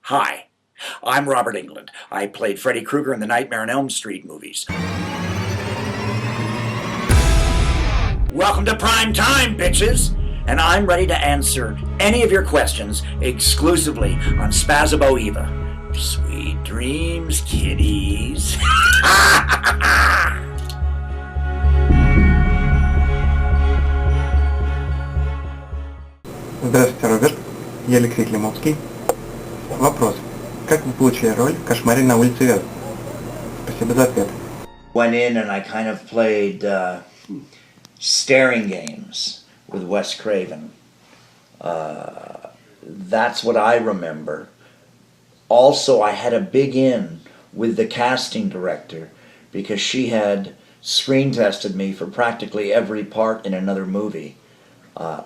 Hi, I'm Robert Englund. I played Freddy Krüger in the Nightmare on Elm Street movies. Welcome to Prime Time, bitches! And I'm ready to answer any of your questions exclusively on Spazabo Eva. Sweet dreams, kiddies. Здравствуйте, Роберт. Я Алексей Климовский. Вопрос. Как вы получили роль в «Кошмаре на улице Вязов»? Спасибо за ответ. Went in and I kind of played staring games with Wes Craven. That's what I remember. Also, I had a big in with the casting director because she had screen tested me for practically every part in another movie,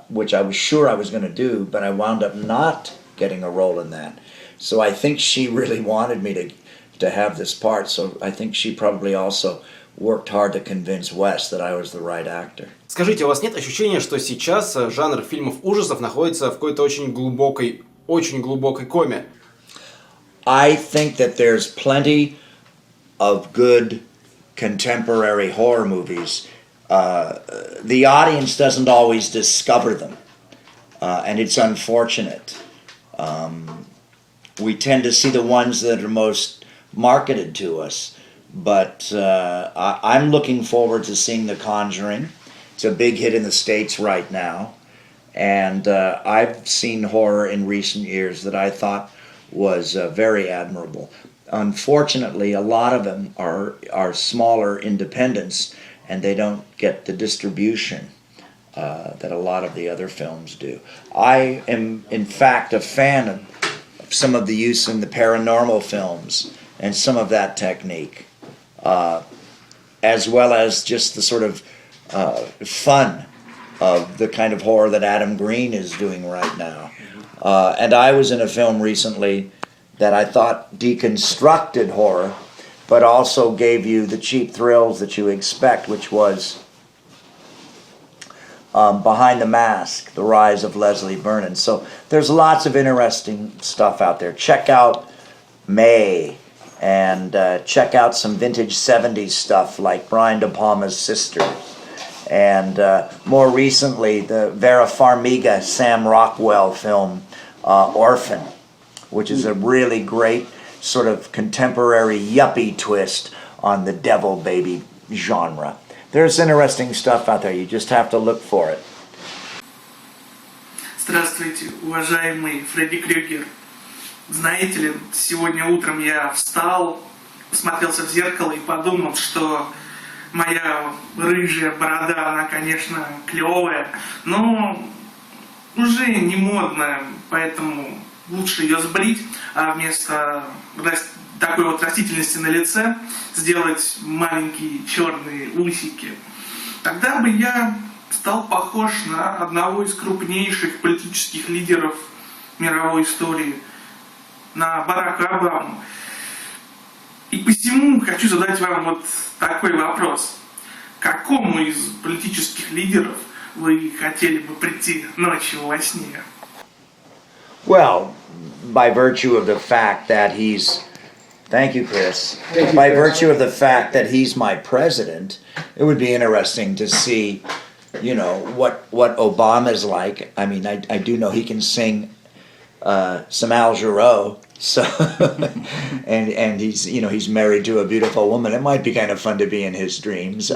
which I was sure I was going to do, but I wound up not getting a role in that. So I think she really wanted me to have this part, so I think she probably also worked hard to convince Wes that I was the right actor. Скажите, у вас нет ощущения, что сейчас жанр фильмов ужасов находится в какой-то очень глубокой коме? I think that there's plenty of good contemporary horror movies. The audience doesn't always discover them, and it's unfortunate. We tend to see the ones that are most marketed to us, but I'm looking forward to seeing The Conjuring. It's a big hit in the States right now, and I've seen horror in recent years that I thought was very admirable. Unfortunately, a lot of them are smaller independents, and they don't get the distribution that a lot of the other films do. I am, in fact, a fan of some of the use in the paranormal films and some of that technique, as well as just the sort of fun of the kind of horror that Adam Green is doing right now. And I was in a film recently that I thought deconstructed horror, but also gave you the cheap thrills that you expect, which was Behind the Mask, The Rise of Leslie Vernon. So there's lots of interesting stuff out there. Check out May, and check out some vintage 70s stuff like Brian De Palma's Sisters. And more recently, the Vera Farmiga, Sam Rockwell film, Orphan, which is a really great sort of contemporary yuppie twist on the devil baby genre. There's interesting stuff out there. You just have to look for it. Здравствуйте, уважаемый Фредди Крюгер. Знаете ли, сегодня утром я встал, посмотрелся в зеркало и подумал, что моя рыжая борода, она, конечно, клевая, но уже не модная, поэтому лучше ее сбрить, а вместо такой вот растительности на лице сделать маленькие черные усики. Тогда бы я стал похож на одного из крупнейших политических лидеров мировой истории, на Барака Обаму. И посему хочу задать вам вот такой вопрос. К какому из политических лидеров вы хотели бы прийти ночью во сне? Well, by virtue of the fact that he's... Thank you, Chris. By virtue of the fact that he's my president, it would be interesting to see, you know, what Obama's like. I mean, I do know he can sing some Al Jarreau, so and he's, you know, he's married to a beautiful woman. It might be kind of fun to be in his dreams.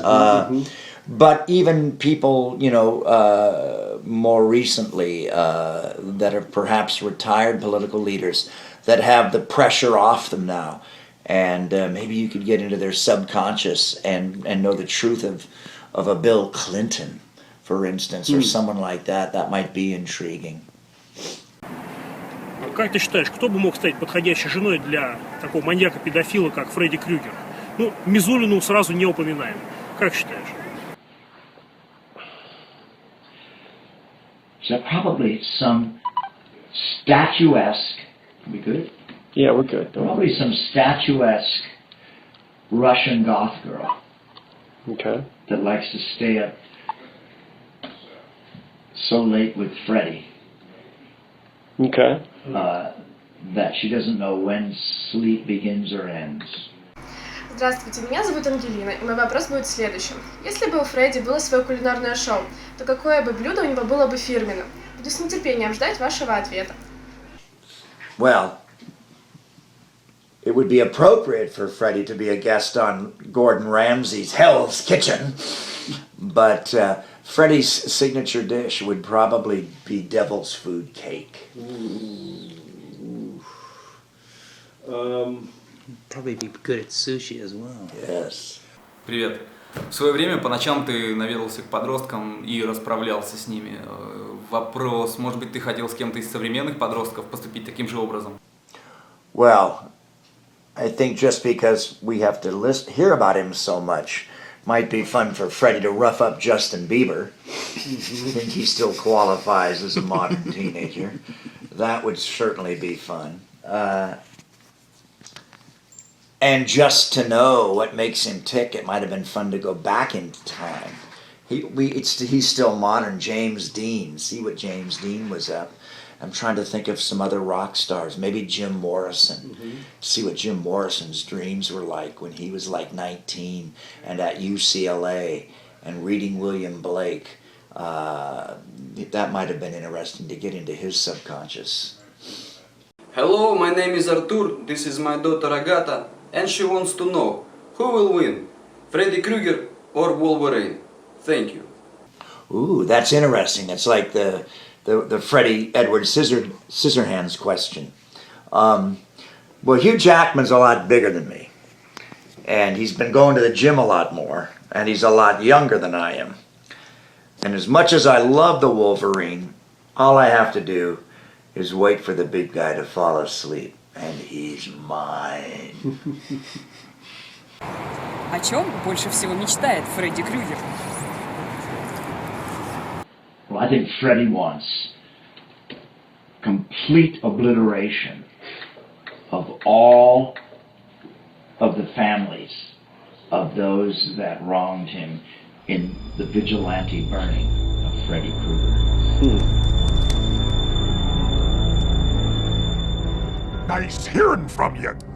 But even people, you know, more recently that are perhaps retired political leaders that have the pressure off them now, and maybe you could get into their subconscious and know the truth of a Bill Clinton, for instance, or someone like that. That might be intriguing. Как ты считаешь, кто бы мог стать подходящей женой для такого маньяка-педофила, как Фредди Крюгер? Ну, Мизулину сразу не упоминаем. Как считаешь? So probably some statuesque. We good? Yeah, we're good. Probably some statuesque Russian goth girl. Okay. That likes to stay up so late with Freddy. Okay. that she doesn't know when sleep begins or ends. Здравствуйте, меня зовут Ангелина, и мой вопрос будет следующим. Если бы у Фредди было свое кулинарное шоу, то какое бы блюдо у него было бы фирменным? Буду с нетерпением ждать вашего ответа. Well, it would be appropriate for Freddie to be a guest on Gordon Ramsay's Hell's Kitchen, but Freddie's signature dish would probably be devil's food cake. Probably be good at sushi as well. Yes. Привет. В свое время по ночам ты наведался к подросткам и расправлялся с ними. Вопрос, может быть, ты хотел с кем-то из современных подростков поступить таким же образом? Well, I think just because we have to hear about him so much, might be fun for Freddie to rough up Justin Bieber. I think he still qualifies as a modern teenager. That would certainly be fun. And just to know what makes him tick, it might have been fun to go back in time. He's still modern. James Dean. See what James Dean was up. I'm trying to think of some other rock stars. Maybe Jim Morrison. See what Jim Morrison's dreams were like when he was like 19 and at UCLA and reading William Blake. That might have been interesting to get into his subconscious. Hello, my name is Artur. This is my daughter Agata, and she wants to know who will win, Freddy Krüger or Wolverine? Thank you. Ooh, that's interesting. It's like the Freddie Edward Scissorhands question. Well, Hugh Jackman's a lot bigger than me, and he's been going to the gym a lot more, and he's a lot younger than I am. And as much as I love the Wolverine, all I have to do is wait for the big guy to fall asleep, and he's mine. О чем больше всего мечтает Фредди Крюгер? Well, I think Freddie wants complete obliteration of all of the families of those that wronged him in the vigilante burning of Freddy Krüger. Nice hearing from you.